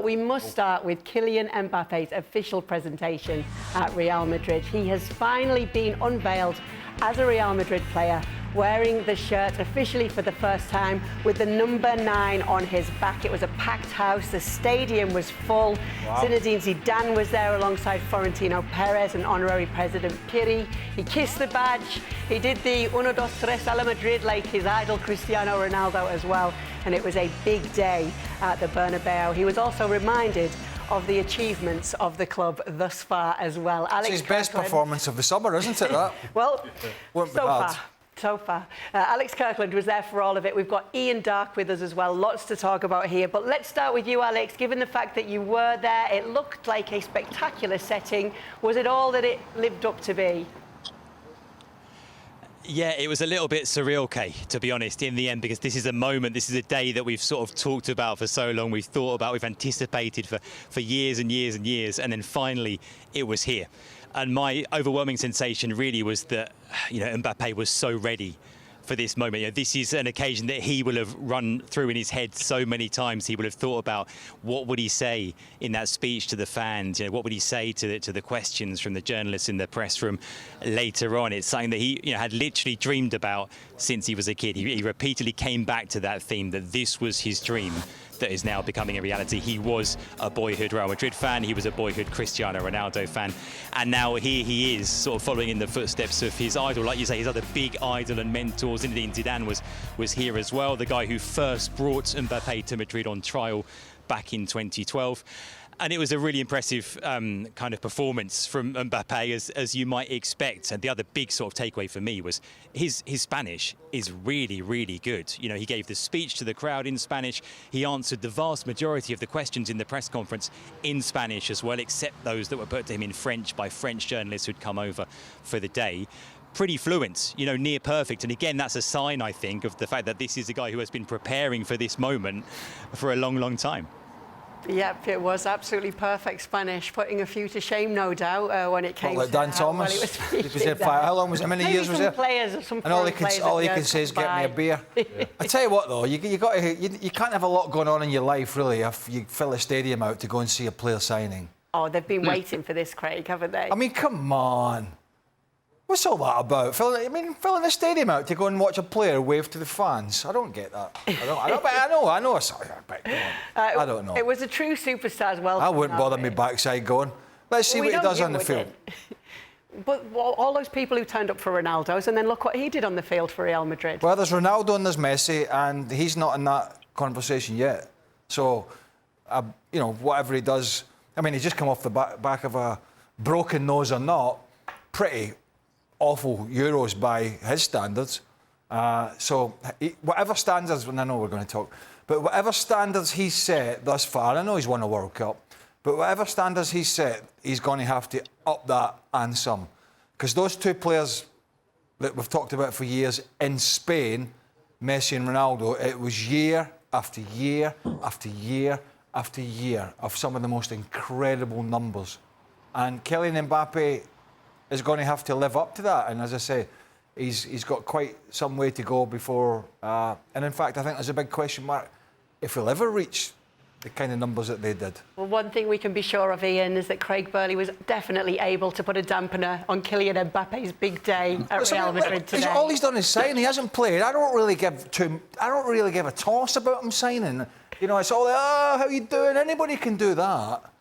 we must start with Kylian Mbappe's official presentation at Real Madrid. He has finally been unveiled as a Real Madrid player, wearing the shirt officially for the first time with the number 9 on his back. It was a packed house. The stadium was full. Wow. Zinedine Zidane was there alongside Florentino Perez and honorary president Piri. He kissed the badge. He did the uno, dos, tres a la Madrid like his idol Cristiano Ronaldo as well. And it was a big day at the Bernabeu. He was also reminded of the achievements of the club thus far as well. Alex It's his best performance of the summer, isn't it, that? Well, so far. Alex Kirkland was there for all of it. We've got Ian Darke with us as well. Lots to talk about here. But let's start with you, Alex. Given the fact that you were there, it looked like a spectacular setting. Was it all that it lived up to be? Yeah, it was a little bit surreal, Kay, to be honest, in the end, because this is a moment, this is a day that we've sort of talked about for so long, we've thought about, we've anticipated for years and years and years, and then finally it was here. And my overwhelming sensation really was that, Mbappe was so ready for this moment. This is an occasion that he will have run through in his head so many times. He will have thought about what would he say in that speech to the fans. What would he say to the questions from the journalists in the press room later on? It's something that he had literally dreamed about since he was a kid. He repeatedly came back to that theme, that this was his dream that is now becoming a reality. He was a boyhood Real Madrid fan, he was a boyhood Cristiano Ronaldo fan, and now here he is, sort of following in the footsteps of his idol, like you say, his other big idol and mentor. Zinedine Zidane was here as well, the guy who first brought Mbappe to Madrid on trial back in 2012. And it was a really impressive kind of performance from Mbappe, as you might expect. And the other big sort of takeaway for me was his Spanish is really, really good. He gave the speech to the crowd in Spanish. He answered the vast majority of the questions in the press conference in Spanish as well, except those that were put to him in French by French journalists who'd come over for the day. Pretty fluent, near perfect. And again, that's a sign, I think, of the fact that this is a guy who has been preparing for this moment for a long, long time. Yep, it was absolutely perfect Spanish, putting a few to shame, no doubt, when it came to Dan Thomas. He was there how long was it? How many years was it? And all he can say is, get me a beer. I tell you what, though, you can't have a lot going on in your life, really, if you fill a stadium out to go and see a player signing. Oh, they've been waiting for this, Craig, haven't they? I mean, come on. What's all that about? Filling the stadium out to go and watch a player wave to the fans. I don't get that. I know. Sorry, I don't know. It was a true superstar's welcome. I wouldn't bother me backside going, let's see what he does on the field. But all those people who turned up for Ronaldo's, and then look what he did on the field for Real Madrid. Well, there's Ronaldo and there's Messi, and he's not in that conversation yet. So, whatever he does, he's just come off the back of a broken nose or not, pretty awful Euros by his standards. Whatever standards, and I know we're going to talk, but whatever standards he's set thus far, I know he's won a World Cup, but whatever standards he's set, he's going to have to up that and some. Because those two players that we've talked about for years in Spain, Messi and Ronaldo, it was year after year after year after year of some of the most incredible numbers. And Kylian Mbappe is going to have to live up to that. And as I say, he's got quite some way to go before... and in fact, I think there's a big question mark if he'll ever reach the kind of numbers that they did. Well, one thing we can be sure of, Ian, is that Craig Burley was definitely able to put a dampener on Kylian Mbappe's big day at Real Madrid today. All he's done is sign. He hasn't played. I don't really give a toss about him signing. It's all how you doing? Anybody can do that.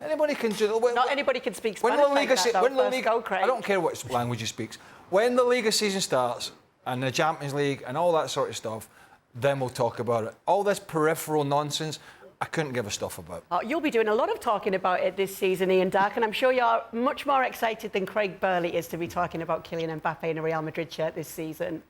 Anybody can do. Not anybody can speak Spanish I don't care what language he speaks. When the Liga season starts and the Champions League and all that sort of stuff, then we'll talk about it. All this peripheral nonsense, I couldn't give a stuff about. Oh, you'll be doing a lot of talking about it this season, Ian Darke, and I'm sure you're much more excited than Craig Burley is to be talking about Kylian Mbappe in a Real Madrid shirt this season.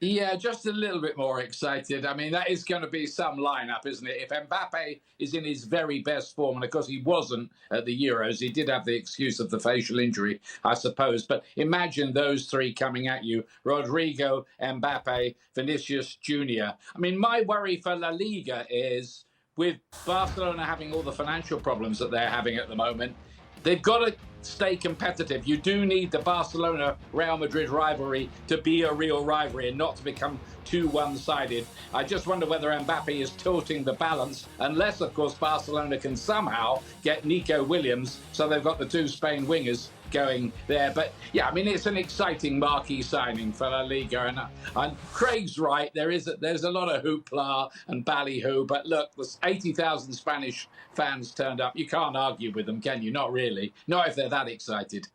Yeah, just a little bit more excited. That is going to be some lineup, isn't it? If Mbappe is in his very best form, and of course he wasn't at the Euros, he did have the excuse of the facial injury, I suppose. But imagine those three coming at you, Rodrigo, Mbappe, Vinicius Jr. My worry for La Liga is, with Barcelona having all the financial problems that they're having at the moment, they've got to stay competitive. You do need the Barcelona-Real Madrid rivalry to be a real rivalry and not to become too one-sided. I just wonder whether Mbappe is tilting the balance, unless, of course, Barcelona can somehow get Nico Williams, so they've got the two Spain wingers going there. But yeah, I mean, it's an exciting marquee signing for La Liga, and Craig's right. There's a lot of hoopla and ballyhoo, but look, there's 80,000 Spanish fans turned up. You can't argue with them, can you? Not really. Not if they're that excited.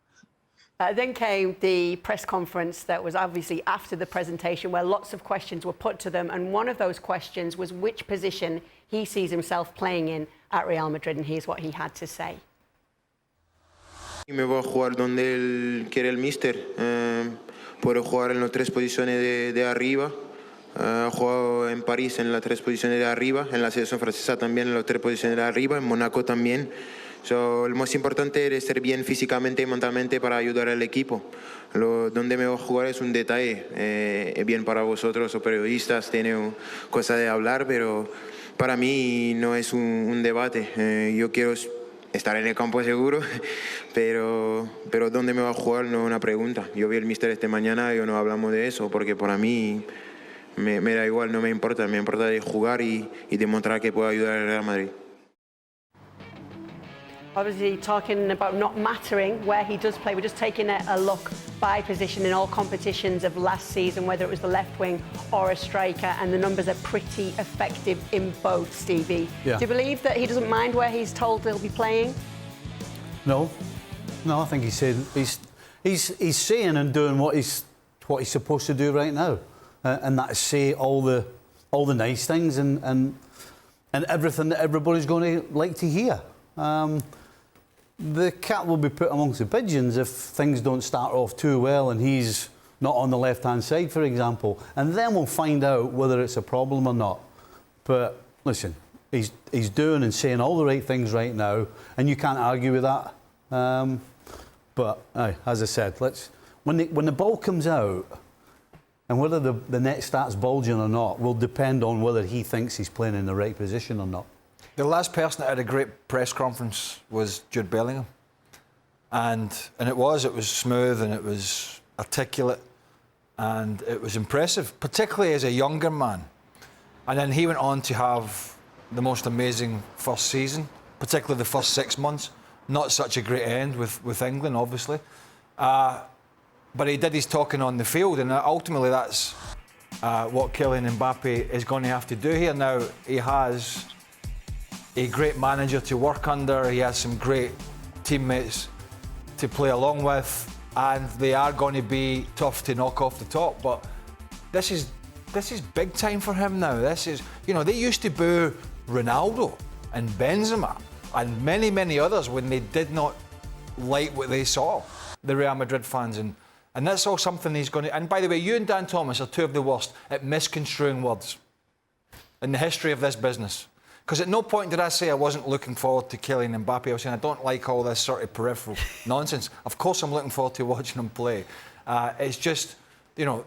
Then came the press conference that was obviously after the presentation, where lots of questions were put to them, and one of those questions was which position he sees himself playing in at Real Madrid, and here's what he had to say. Me voy a jugar donde él quiere el míster. Puedo jugar en las tres posiciones de arriba. He jugado en París en las tres posiciones de arriba, en la selección francesa también en las tres posiciones de arriba, en Mónaco también. Lo más importante es ser bien físicamente y mentalmente para ayudar al equipo. Donde me voy a jugar es un detalle. Es bien para vosotros o periodistas, tiene cosa de hablar, pero para mí no es un debate. Yo quiero estar en el campo seguro, pero dónde me va a jugar no es una pregunta. Yo vi el míster esta mañana y no hablamos de eso, porque para mí me da igual, no me importa de jugar y demostrar que puedo ayudar al Real Madrid. Obviously talking about not mattering where he does play. We're just taking a look by position in all competitions of last season, whether it was the left wing or a striker, and the numbers are pretty effective in both, Stevie. Yeah. Do you believe that he doesn't mind where he's told he'll be playing? No, I think he's saying and doing what he's supposed to do right now, and that is say all the nice things and everything that everybody's going to like to hear. The cat will be put amongst the pigeons if things don't start off too well and he's not on the left-hand side, for example. And then we'll find out whether it's a problem or not. But listen, he's doing and saying all the right things right now, and you can't argue with that. But as I said, when the ball comes out, and whether the net starts bulging or not will depend on whether he thinks he's playing in the right position or not. The last person that had a great press conference was Jude Bellingham. And it was smooth and it was articulate and it was impressive, particularly as a younger man. And then he went on to have the most amazing first season, particularly the first 6 months. Not such a great end with England, obviously. But he did his talking on the field, and ultimately that's what Kylian Mbappe is going to have to do here. Now, he has a great manager to work under, he has some great teammates to play along with, and they are going to be tough to knock off the top. But this is big time for him now. This is, they used to boo Ronaldo and Benzema and many others when they did not like what they saw, the Real Madrid fans, and that's all something he's going to. And by the way, you and Dan Thomas are two of the worst at misconstruing words in the history of this business. Because at no point did I say I wasn't looking forward to Kylian Mbappe. I was saying I don't like all this sort of peripheral nonsense. Of course I'm looking forward to watching him play. It's just, the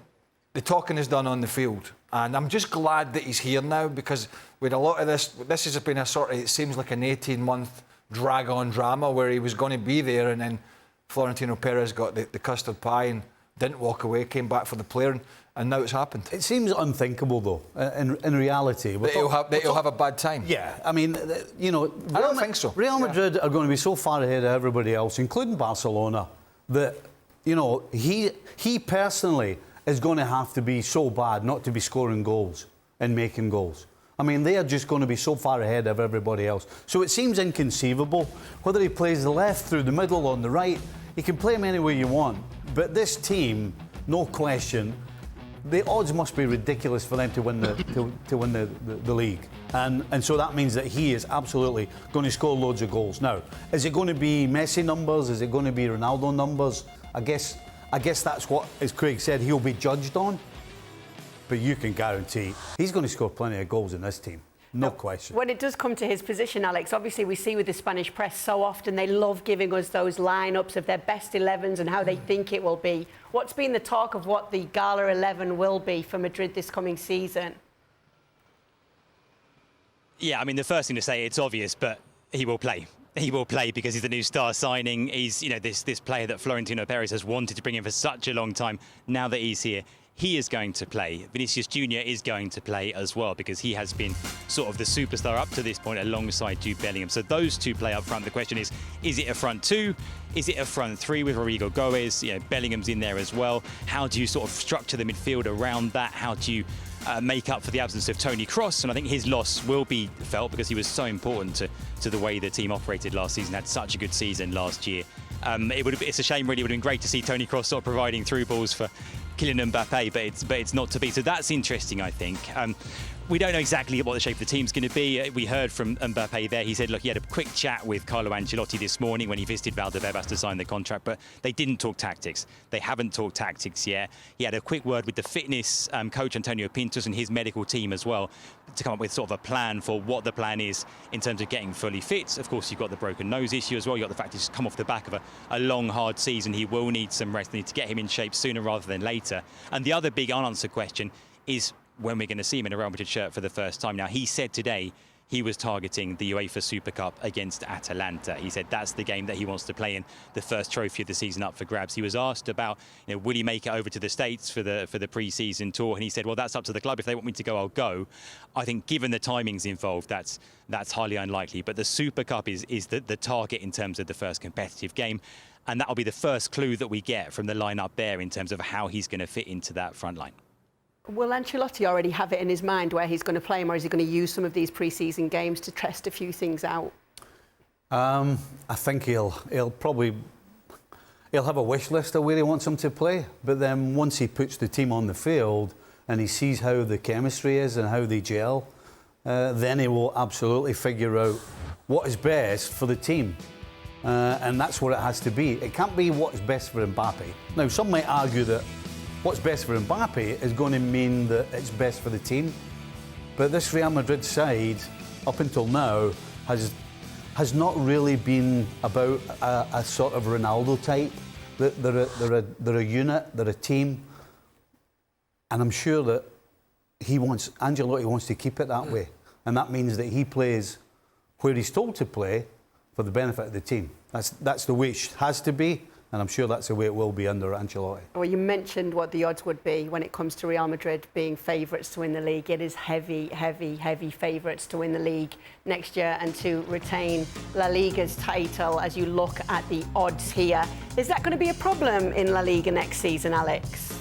talking is done on the field. And I'm just glad that he's here now, because with a lot of this has been a sort of, it seems like an 18-month drag-on drama where he was going to be there, and then Florentino Perez got the custard pie and didn't walk away, came back for the player, and now it's happened. It seems unthinkable, though, in reality. That he'll have a bad time. Yeah, I mean, I don't think so. Real Madrid are going to be so far ahead of everybody else, including Barcelona, that, he personally is going to have to be so bad not to be scoring goals and making goals. I mean, they are just going to be so far ahead of everybody else. So it seems inconceivable. Whether he plays the left, through the middle, on the right, you can play him any way you want. But this team, no question, the odds must be ridiculous for them to win the league. And so that means that he is absolutely going to score loads of goals. Now, is it going to be Messi numbers? Is it going to be Ronaldo numbers? I guess that's what, as Craig said, he'll be judged on. But you can guarantee he's going to score plenty of goals in this team. No question. When it does come to his position, Alex, obviously we see with the Spanish press so often they love giving us those lineups of their best 11s and how they think it will be. What's been the talk of what the Gala 11 will be for Madrid this coming season? Yeah, I mean, the first thing to say, it's obvious, but he will play. He will play because he's the new star signing. He's, this player that Florentino Perez has wanted to bring in for such a long time. Now that he's here, he is going to play. Vinicius Jr. is going to play as well because he has been sort of the superstar up to this point alongside Jude Bellingham. So those two play up front. The question is it a front two? Is it a front three with Rodrigo Goes? Bellingham's in there as well. How do you sort of structure the midfield around that? How do you make up for the absence of Tony Kroos? And I think his loss will be felt because he was so important to the way the team operated last season, had such a good season last year. It's a shame, really. It would have been great to see Tony Kroos sort of providing through balls for Kylian Mbappe, but it's not to be. So that's interesting, I think. We don't know exactly what the shape of the team's going to be. We heard from Mbappe there. He said, look, he had a quick chat with Carlo Ancelotti this morning when he visited Valdebebas to sign the contract, but they didn't talk tactics. They haven't talked tactics yet. He had a quick word with the fitness coach, Antonio Pintus, and his medical team as well to come up with sort of a plan for what the plan is in terms of getting fully fit. Of course, you've got the broken nose issue as well. You've got the fact he's come off the back of a long, hard season. He will need some rest. They need to get him in shape sooner rather than later. And the other big unanswered question is when we're going to see him in a Real Madrid shirt for the first time. Now, he said today he was targeting the UEFA Super Cup against Atalanta. He said that's the game that he wants to play in, the first trophy of the season up for grabs. He was asked about, will he make it over to the States for the pre-season tour? And he said, well, that's up to the club. If they want me to go, I'll go. I think given the timings involved, that's highly unlikely. But the Super Cup is the target in terms of the first competitive game. And that'll be the first clue that we get from the lineup there in terms of how he's going to fit into that front line. Will Ancelotti already have it in his mind where he's going to play him, or is he going to use some of these pre-season games to test a few things out? I think he'll have a wish list of where he wants him to play, but then once he puts the team on the field and he sees how the chemistry is and how they gel, then he will absolutely figure out what is best for the team. And that's what it has to be. It can't be what's best for Mbappe. Now, some might argue that what's best for Mbappe is going to mean that it's best for the team. But this Real Madrid side, up until now, has not really been about a sort of Ronaldo type. They're a unit, they're a team. And I'm sure that Ancelotti wants to keep it that way. And that means that he plays where he's told to play for the benefit of the team. That's the way it has to be. And I'm sure that's the way it will be under Ancelotti. Well, you mentioned what the odds would be when it comes to Real Madrid being favourites to win the league. It is heavy favourites to win the league next year and to retain La Liga's title as you look at the odds here. Is that going to be a problem in La Liga next season, Alex?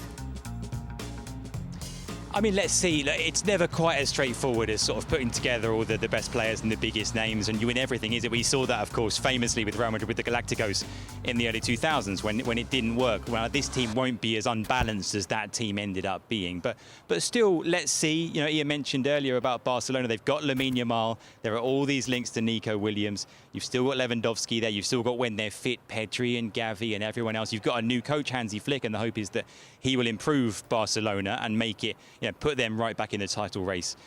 I mean, let's see. It's never quite as straightforward as sort of putting together all the best players and the biggest names and you win everything, is it? We saw that, of course, famously with Real Madrid with the Galacticos in the early 2000s when it didn't work. Well, this team won't be as unbalanced as that team ended up being. But still, let's see. Ian mentioned earlier about Barcelona. They've got Lamine Yamal. There are all these links to Nico Williams. You've still got Lewandowski there. You've still got, when they're fit, Pedri and Gavi and everyone else. You've got a new coach, Hansi Flick, and the hope is that he will improve Barcelona and make it, put them right back in the title race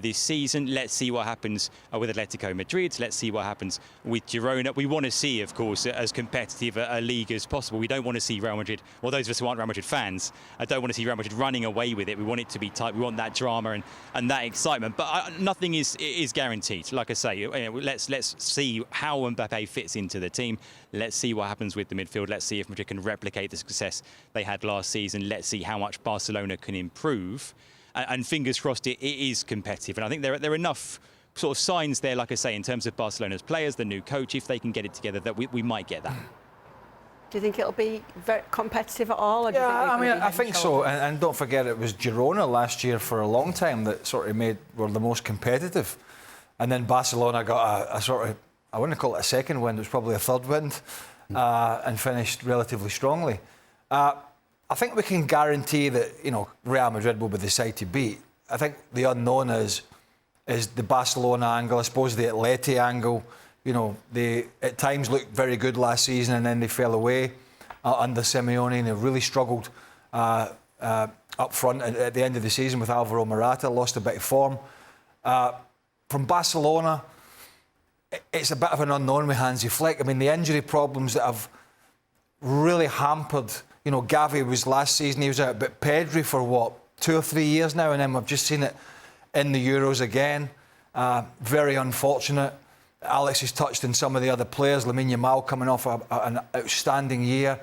this season. Let's see what happens with Atletico Madrid. Let's see what happens with Girona. We want to see, of course, as competitive a league as possible. We don't want to see Real Madrid, well, those of us who aren't Real Madrid fans, I don't want to see Real Madrid running away with it. We want it to be tight. We want that drama and that excitement. But nothing is guaranteed. Like I say, let's see how Mbappe fits into the team. Let's see what happens with the midfield. Let's see if Madrid can replicate the success they had last season. Let's see how much Barcelona can improve. And fingers crossed it is competitive. And I think there are enough sort of signs there, like I say, in terms of Barcelona's players, the new coach, if they can get it together, that we might get that. Do you think it'll be very competitive at all? Or do you think I think so. And don't forget, it was Girona last year for a long time that sort of were the most competitive. And then Barcelona got a sort of, I wouldn't call it a second wind, it was probably a third wind, and finished relatively strongly. I think we can guarantee that, Real Madrid will be the side to beat. I think the unknown is the Barcelona angle, I suppose the Atleti angle. They at times looked very good last season and then they fell away under Simeone, and they really struggled up front at the end of the season with Alvaro Morata, lost a bit of form. From Barcelona, it's a bit of an unknown with Hansi Flick. I mean, the injury problems that have really hampered. Gavi was last season, he was out, but Pedri for 2 or 3 years now, and then we've just seen it in the Euros again. Very unfortunate. Alex has touched on some of the other players. Lamine Yamal coming off an outstanding year.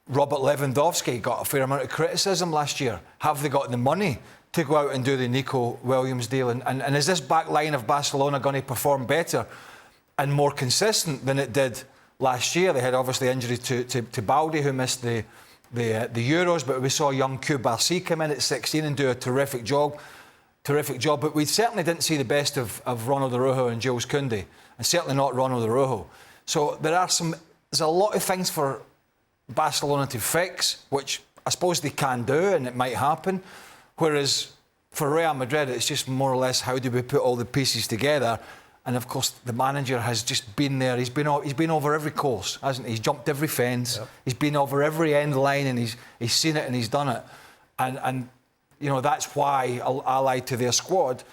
Robert Lewandowski got a fair amount of criticism last year. Have they got the money to go out and do the Nicol Williams deal? And is this back line of Barcelona going to perform better and more consistent than it did last year? They had obviously injury to Balde, who missed the Euros, but we saw young Cubarsí come in at 16 and do a terrific job. But we certainly didn't see the best of Ronald Araujo and Jules Koundé, and certainly not Ronald Araujo. So there's a lot of things for Barcelona to fix, which I suppose they can do, and it might happen. Whereas for Real Madrid, it's just more or less how do we put all the pieces together. And of course, the manager has just been there. He's been over every course, hasn't he? He's jumped every fence. Yep. He's been over every end line, and he's seen it and he's done it. And you know, that's why, allied to their squad,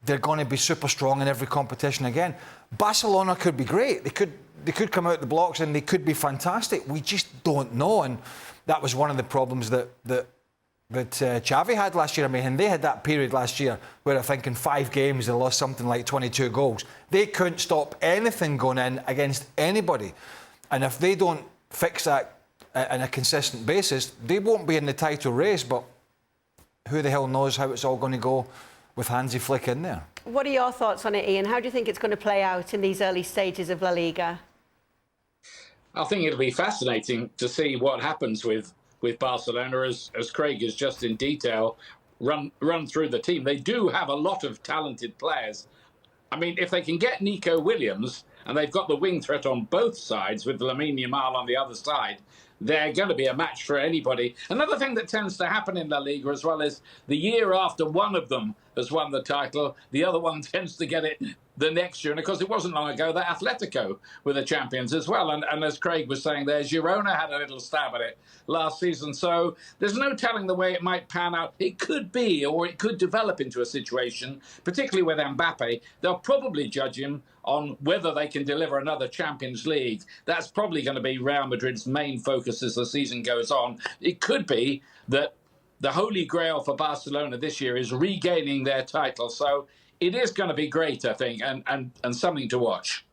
they're going to be super strong in every competition again. Barcelona could be great. They could come out the blocks and they could be fantastic. We just don't know, and that was one of the problems that Xavi had last year. I mean, and they had that period last year where I think in 5 games they lost something like 22 goals. They couldn't stop anything going in against anybody, and if they don't fix that on a consistent basis, they won't be in the title race. But who the hell knows how it's all going to go with Hansi Flick in there. What are your thoughts on it, Ian? How do you think it's going to play out in these early stages of La Liga? I think it'll be fascinating to see what happens with Barcelona, as Craig has just in detail run through the team. They do have a lot of talented players. I mean, if they can get Nico Williams, and they've got the wing threat on both sides with Lamine Yamal on the other side, they're going to be a match for anybody. Another thing that tends to happen in La Liga as well is the year after one of them has won the title, the other one tends to get it the next year. And of course, it wasn't long ago that Atletico were the champions as well. And as Craig was saying there, Girona had a little stab at it last season. So there's no telling the way it might pan out. It could be, or it could develop into a situation, particularly with Mbappe. They'll probably judge him on whether they can deliver another Champions League. That's probably going to be Real Madrid's main focus as the season goes on. It could be that the holy grail for Barcelona this year is regaining their title. So it is going to be great, I think, and something to watch.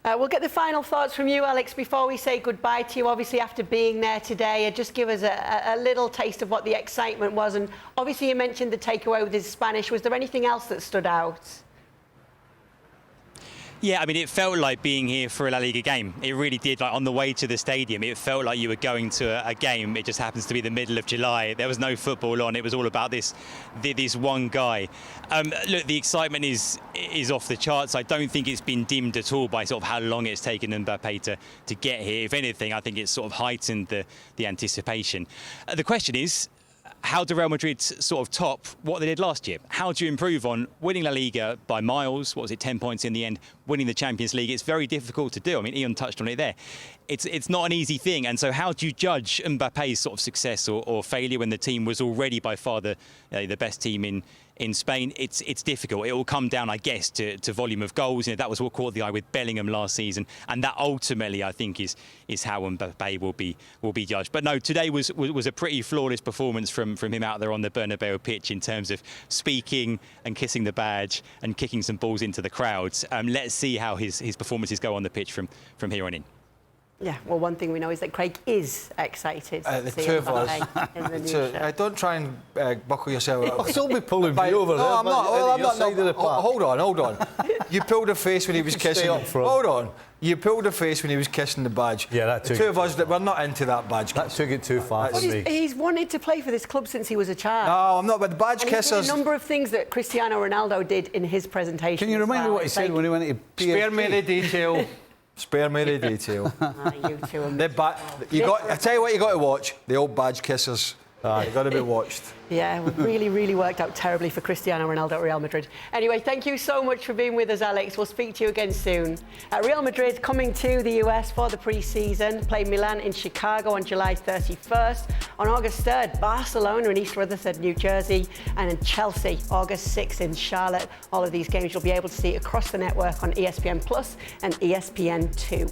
We'll get the final thoughts from you, Alex, before we say goodbye to you. Obviously, after being there today, just give us a little taste of what the excitement was. And obviously, you mentioned the takeaway with his Spanish. Was there anything else that stood out? Yeah, I mean, it felt like being here for a La Liga game. It really did. Like on the way to the stadium, it felt like you were going to a game. It just happens to be the middle of July. There was no football on. It was all about this one guy. Look, the excitement is off the charts. I don't think it's been dimmed at all by sort of how long it's taken Mbappe to get here. If anything, I think it's sort of heightened the anticipation. The question is, how do Real Madrid sort of top what they did last year? How do you improve on winning La Liga by miles? What was it, 10 points in the end? Winning the Champions League, it's very difficult to do. I mean, Ian touched on it there. It's not an easy thing. And so how do you judge Mbappe's sort of success or failure when the team was already by far the best team in Spain? It's difficult. It will come down, I guess, to volume of goals. You know, that was what caught the eye with Bellingham last season, and that ultimately, I think, is how Mbappe will be judged. But no, today was a pretty flawless performance from him out there on the Bernabeu pitch in terms of speaking and kissing the badge and kicking some balls into the crowds. Let's see how his performances go on the pitch from here on in. Yeah, well, one thing we know is that Craig is excited the two of us. Don't try and buckle yourself up. I'll still be pulling me over there. No, I'm not. Well, I'm not. No, hold on. You pulled a face when he was kissing. Hold on. You pulled a face when he was kissing the badge. Yeah, that took the two of us, we're not into that badge. That took it too far for me. He's wanted to play for this club since he was a child. No, I'm not. But the badge kissers. A number of things that Cristiano Ronaldo did in his presentation. Can you remind me what he said when he went to PSG? Spare me the detail. Spare me the detail. You two I tell you what, you got to watch the old badge kissers. You've got to be watched. Yeah, really worked out terribly for Cristiano Ronaldo at Real Madrid. Anyway, thank you so much for being with us, Alex. We'll speak to you again soon. Real Madrid coming to the US for the pre-season. Play Milan in Chicago on July 31st. On August 3rd, Barcelona in East Rutherford, New Jersey. And in Chelsea, August 6th in Charlotte. All of these games you'll be able to see across the network on ESPN Plus and ESPN2.